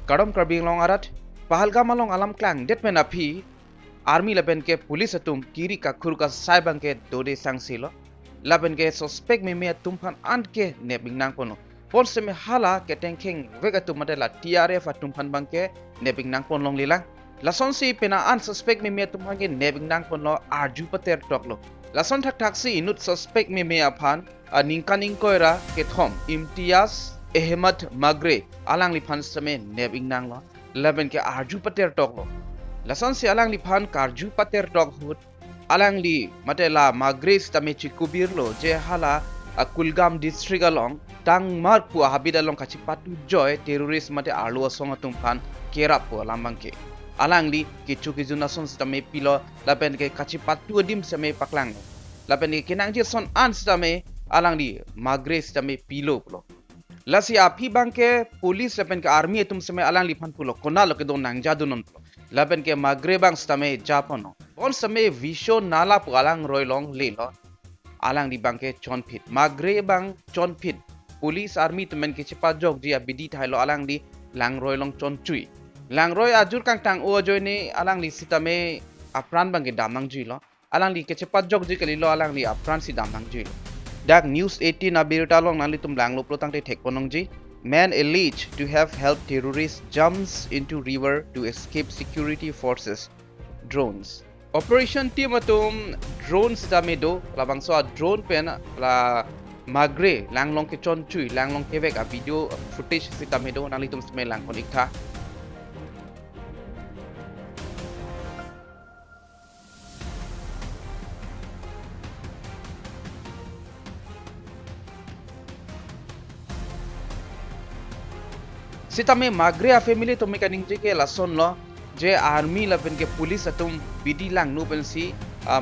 Kadom Karbi long arat Pahalgam along alam klang detmen api army laben ke police atum kiri ka khur ka saibang ke dode sangsilo laben ke suspect me tumpan ant ke nebing nang pono pon seme hala Keteng vega tumadela TRF atumpan bangke nebing nang pon long lilang lason si pena an suspect me tumpan ke nebing nang pon lo arju pater toklo lason thak si inut suspect me aphan ningkaning koira ke thom imtiaz Ahmed magre alang lipan seme nebing nang lo laben ke arju pater toklo lason si alang lipan karju pater tok hut alang li matela magres tame chikubir lo je hala kulgam district along tang mark pu habid along kachi patu joy terrorist mate arlo asong atumpan kerap pu lambangke alang li kichu kijuna son tame pilo lapen ke kachi patu dim same paklang lapen ke kinang je son an tame alang li magres tame pilo pulo lasi api bangke police lapen ke army tum same alang li pan pulo kona lo ke don nang jadunon pulo lapen ke magre bang stame japono on same visho nala pu alang roilong lelo alang di bangke chonpit magre bang chonpit police army temen ke cepat jog dia bidi thailo alang di langroy long chonchui langroy ajur kang tang o joy ni alang li sitame apran bangke damang jui lo alang li ke cepat jog ji kali lo alang li apran si damang jui lo dak news 18 abirta long nali tum langlo protang te thek ponong ji man alleged to have helped terrorists jumps into river to escape security forces drones operation team atum drone sitame do labang so drone pen la magre langlong ke chonchui langlong ke vek a video footage sitame do nali tum sme lang konik tha sitame magre a family to mekaning ke lason lo je army lapen ke police atum bidi lang nu pen si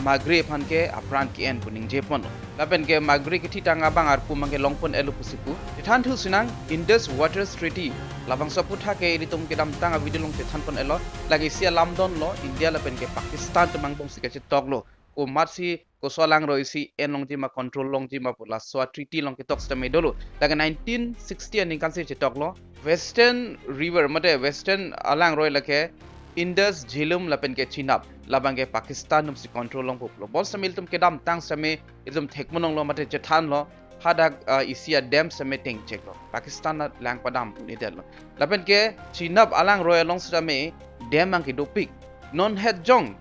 magre phan ke apran ki en puning je pon lapen ke magre ke thitang abang arpu mangke longpon elu pusipu than thu sinang Indus Waters Treaty labang saputha ke ritum ke dam tang video long te than pon elo lagi sia lamdon lo India lapen ke Pakistan temang bong si ke tok lo ko matsi ko solang roisi en long ji ma control long ji ma pula so treaty long ke tok stame dolo daga 1960 ani kan se tok lo western river mate western alang roi lake Indus Jhelum lapen ke Chenab labang ke Pakistan num si control long poplo bol samil tum ke dam tang same idum thekmonong lo mate jethan lo hadak isia dam same teng check lo Pakistan na lang padam ni del lo lapen ke Chenab alang roi long same dam ang ke dopik non het jong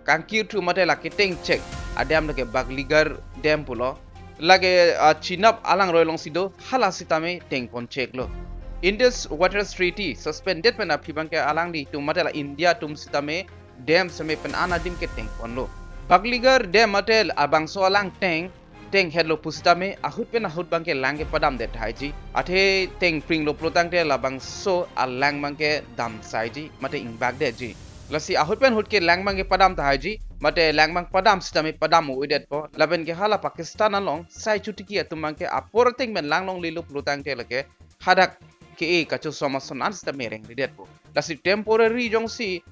Kangkir tu mate la Keteng check adam lake bagligar dam pulo lage Chenab alang roi long sido hala sitame teng pon check lo Indus Waters Treaty suspended pen apibang ke alang di tu matela India tum sitame dam same pen anadim ke teng ponlo bagligar dam matel abang so alang teng hello pustame ahut pen ahut bang ke lang ke padam de thaiji athe teng pring lo protang te labang so alang bang ke dam saiji mate ing bag de ji lasi ahut pen hut ke lang bang ke padam thaiji mate lang bang padam sitame padam uidet po laben ke hala Pakistan along sai chutiki atumang ke apor teng men lang long lilu protang te lake hadak ke kacu somason an sta mereng ridet po lasi temporary jong si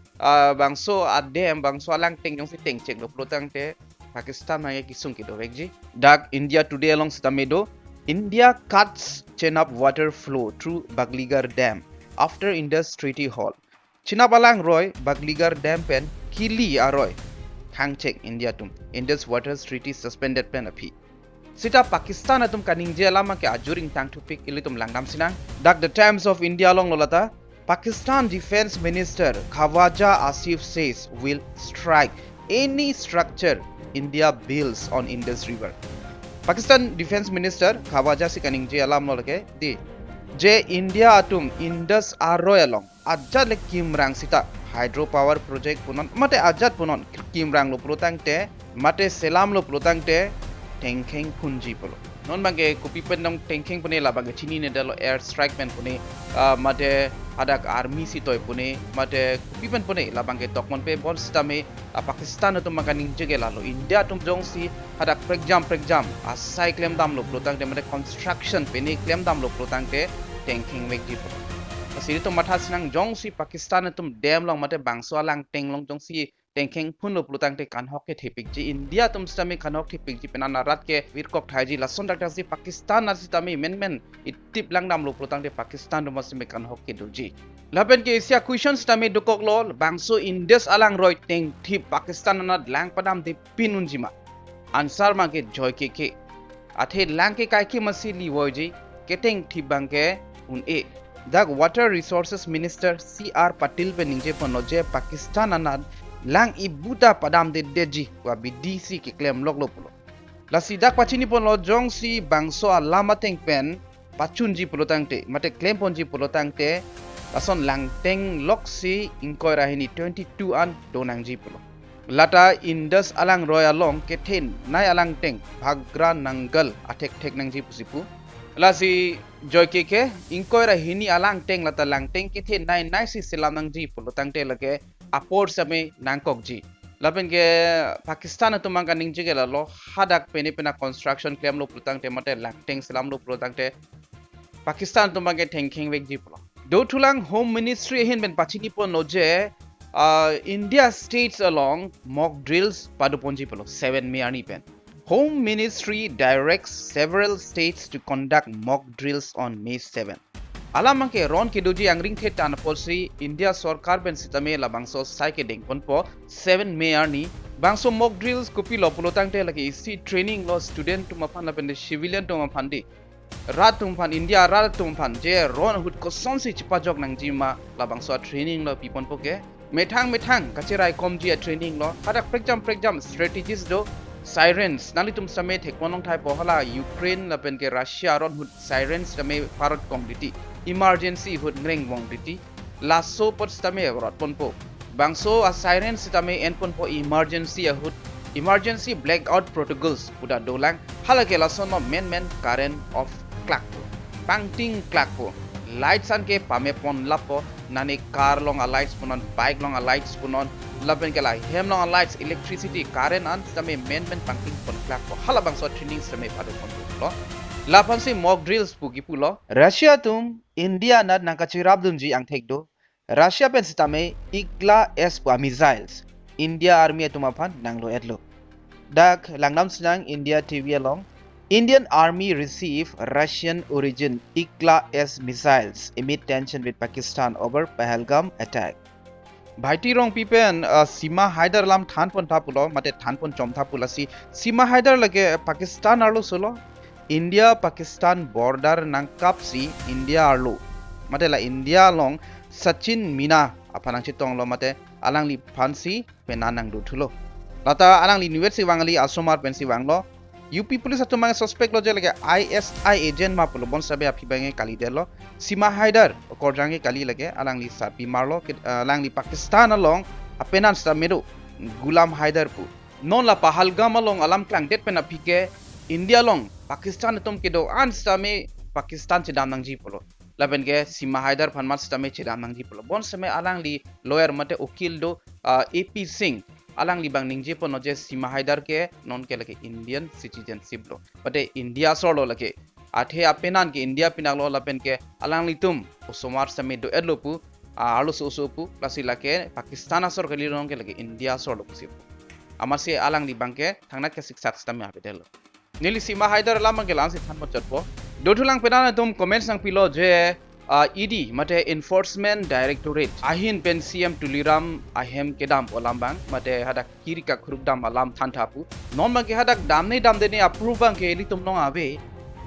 bangso adem bangso alang teng jong si teng check lo protang te Pakistan ma ki sung ki do vekji dak India today along sta medo India cuts Chenab water flow through Bagligar dam after Indus Treaty Hall Chenab alang roy Bagligar dam pen kili aroy hang check India tum Indus Waters Treaty suspended pen api sita Pakistan atum kaning je lama ke ajuring tang tupik ilitum langdam sinang dak the Times of India long lolata Pakistan Defense Minister Khawaja Asif says will strike any structure India builds on Indus River Pakistan Defense Minister Khawaja si kaning je alam lolake di je India atum Indus arroy along ajat le kimrang sita hydropower project punon mate ajat punon kimrang lo protang te mate selam lo protang te tengkeng punji polo non bangke kopi pendong tengkeng pune la bangke chini ne dalo air strike pen pune mate adak army si toy pune mate kopi pen pune la bangke tokmon pe bol stame Pakistan to makaning jege lalo India tum jong si adak pregjam asai klem dam lo protang de mate construction pene klem dam lo protang te tengkeng wekji polo asiri to matha sinang jong si Pakistan tum dam long mate bangso alang teng long jong si tengkeng phun lo plutang te kan hok ke thepik ji India tum stami kan hok thepik ji penana rat ke virkok thai ji lason dak ji Pakistan na stami men itip lang nam lo plutang te Pakistan ro masme kan hok ke doji lapen ke Asia question stami dukok lo bangso Indus alang roi teng thip Pakistan na lang padam te pinun jima answer ma ke joy ke athe lang ke kai ke masili woi ji Keteng thip bang ke un e the water resources minister CR Patil pe ningje ponoje Pakistan anad lang ibuta padam de deji wa BDC ke claim lok pulo la sidak pachini pon lo jong si bangso alama teng pen pachunji pulo tangte mate claim ponji pulo tangte lason lang teng lok si inkoi rahini 22 an donangji pulo lata Indus alang royal long kethen nai alang teng bhagra nangal atek tek nangji pusipu lasi joy ke inkoi rahini alang teng lata lang teng kethen nai si selam nangji pulo tangte lage apor same nangkok ji lapen ke Pakistan tumang kaning ji gela lo hadak pena construction claim lo pultang te mate langteng selam lo pultang te Pakistan tumang ke thinking weg ji pulo do thulang home ministry hin ben pachini pon no je India states along mock drills paduponji pulo 7 me ani pen home ministry directs several states to conduct mock drills on May 7 alamang ke ron ke doji angring the tan polsi India sarkar ben sitame la bangso sai ke deng ponpo 7 me arni bangso mock drills kopi lo pulotang te lagi isi training lo student to maphan la ben civilian to maphan di rat tum phan India rat tum phan je ron hut ko son si chipa jok nang jima la bangso training lo pipon poke methang kachirai komji training lo hadak prejam strategies do sirens nali tum same thekmonong thai pohala Ukraine la pen ke Russia ron hut sirens tame Bharat kong diti emergency hut ngreng wong diti laso pot stame rot ponpo bangso a sirens tame en ponpo emergency blackout protocols uda dolang halake lason no men current of clock pangting clock po lights an ke pame pon lapo nani car long a lights punon bike long a lights punon lapen ke la hem long a lights electricity current an tame men pangting pon clock po hala bangso training tame padu pon lo lapan si mock drills pugi pulo Russia tum India nad nangkachirab dum ji ang thekdo Russia pen sitame igla s pa missiles India army tumaphan nanglo edlo dak langnam sinang India TV along Indian army receive Russian origin igla s missiles amid tension with Pakistan over Pahalgam attack Bhaiti rong pipen Seema Haider lam than pon thapulo mate than pon chom thapulasi Seema Haider lage Pakistan arlo solo India Pakistan border nang kapsi India arlo mate la India long Sachin Mina apanang chitong lo mate alang li phansi penanang du thulo lata alang li university wangali asomar pensi wanglo UP police atumang suspect lo je lage ISI agent ma pulo bon sabe api bange kali delo Seema Haider korjange kali lage alang li sapi marlo alang li Pakistan along apenan sta meru Gulam Haider pu non la Pahalgam along alam klang det pena pike India long Pakistan tum kedo an sta me Pakistan chedam nang ji pulo laben ke Seema Haider phanmat sta me chedam nang ji pulo bon same alang li lawyer mate ukil do AP Singh alang libang ningje pono je Seema Haider ke non ke lake Indian citizenship lo pate India solo lake athe apenan ke India pinalo lapen ke alang litum osomar same do edlopu alu sosopu lasi lake Pakistan asor kali non ke lake India solo pusip amase alang libang ke thangna ke siksa stame apedelo nili Seema Haider lamang ke lansi than motpo dotulang pedana tum comments nang pilo je ED mate enforcement directorate ahin pen CEM Tuliram Ahem kedam olambang mate hadak kirika khurukdam alam thantapu non bang ke hadak damne ne approve bang ke litum nong ave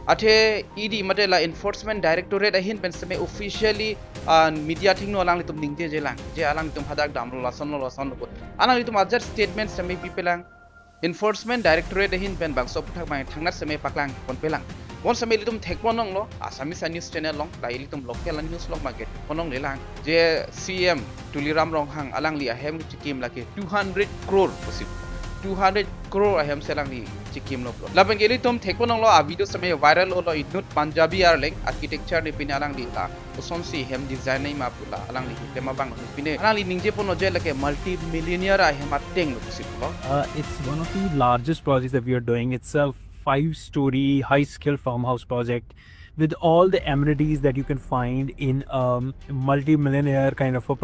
athe ED mate la enforcement directorate ahin pen same officially media thing no alang litum ningje je alang litum hadak dam lo lason ko alang litum ajat statement same pipelang enforcement directorate ahin pen bang soputhak bang thangna same paklang konpelang bon same litum thekponong lo Assamese news channel long lai litum local news long market ponong lelang je CEM Tuliram rong hang alang li Ahem chikim lake 200 crore posib 200 crore Ahem selang li chikim lo laban geli tum thekponong lo a video same viral lo idnut Punjabi ar leng architecture ni pin alang li la uson si hem design nei ma pula alang li tema bang pine alang li ningje pono je lake multi millionaire Ahem ateng lo posib lo it's one of the largest projects that we are doing. It's a 5-story high-skill farmhouse project with all the amenities that you can find in a multi-millionaire kind of a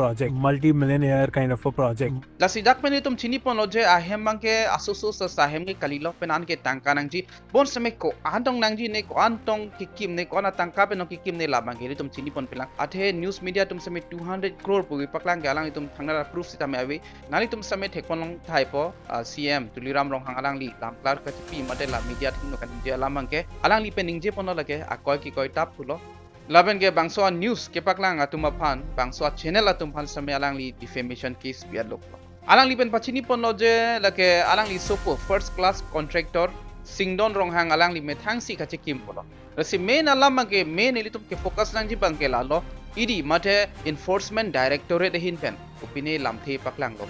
project. Lasi dak pen itum chini pon loje ahem bangke asusu sa ahem ke kalilo penan ke tangka nangji bon same ko antong nangji ne ko antong kikim ne ko na tangka pen kikim ne labang ke itum chini pon pelang athe news media tum same 200 crore pugi paklang galang itum thangna proof sitame awi nali tum same thekon long thai po CEM Tuliram rong hang alang li lam klar ka pi model media thing no kan je lamang ke alang li pen ningje pon lake akoy ki koy tap pulo laben ke bangso news ke paklang atum aphan bangso channel atum phan same alang li defamation case biar lok alang li pen pachini pon loje lake alang li sopo first class contractor singdon rong hang alang li methang si kache kim polo rasi main alam ke main elitum ke focus nang ji bangke lalo idi mate enforcement directorate hin pen upine lamthe paklang lo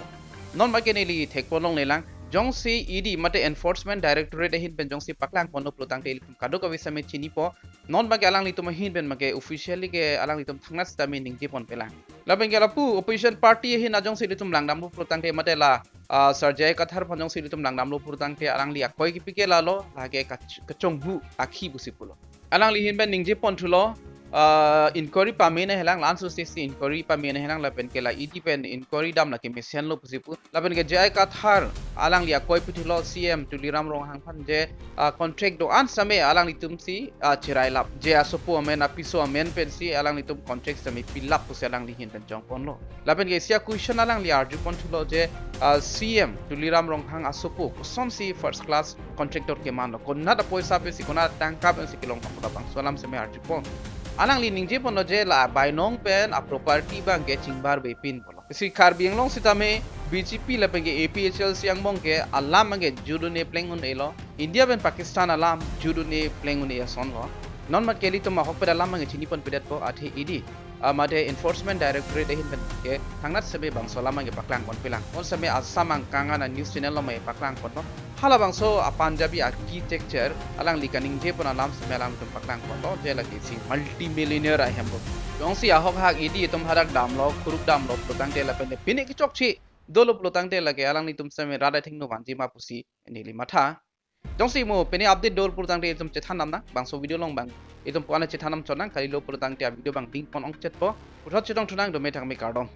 non ma ke ne li thekpon long ne lang jongsi idi mate enforcement directorate hin pen jongsi paklang pono plutang te elitum Kadokave same chini po non ba alang li tum hin pen make officially ke alang li tum thangna sta meaning ti pon pelang laben ke lapu opposition party hin ajong si litum langdam lu plutang te mate la sarjay kathar phonjong si litum langdam lu plutang te alang li akoi ki pike lalo lage kachong bu akhi busipulo alang li hin pen ningje pon thulo inquiry pamene helang lansu sisi inquiry pamene helang lapen ke la idi pen inquiry dam la ke mission lo pusipu lapen ke jai kathar alang li akoi pithilo CEM Tuliram rong hang phan je contract do an same alang li tum si chirai lap je asopo amen apiso amen pen si alang li tum contract same pilap pus alang li hin pen jong pon lo lapen ke sia question alang li arju pon thulo je CEM Tuliram rong hang asopo son si first class contractor ke man ko na da poisa pe si kona tangka pe si kilong pa bang solam same arju pon alang li ningje pon je la bainong pen a property bang ke chingbar be pin polo si Karbi long sitame BGP la penge APHL siang mong ke alam mange judo ne plengun elo India ben Pakistan alam judo ne plengun e son lo non mat keli to ma hok pada alam mange chini pon pedat po athe idi mate enforcement directorate hin ben ke thangnat sebe bang solam mange paklang pon pelang on same asamang kangana news channel lo mai paklang pon no hala bangso Punjabi architecture alang likaning je pon alam same alang tum paklang pon lo je lagi si multi millionaire ahem bo jong si ahok hak idi tum harak dam lo kuruk dam lo potang te la pen pine ki chok chi dolo plotang te lage alang ni tum same rada thing no wanji ma pusi nili matha jong si mo pene update dol plotang te tum chethan nam na bangso video long bang itum pona chethanam chonang kali lo plotang te video bang ding pon ong chet po puthot chetong thunang do me thang me kardom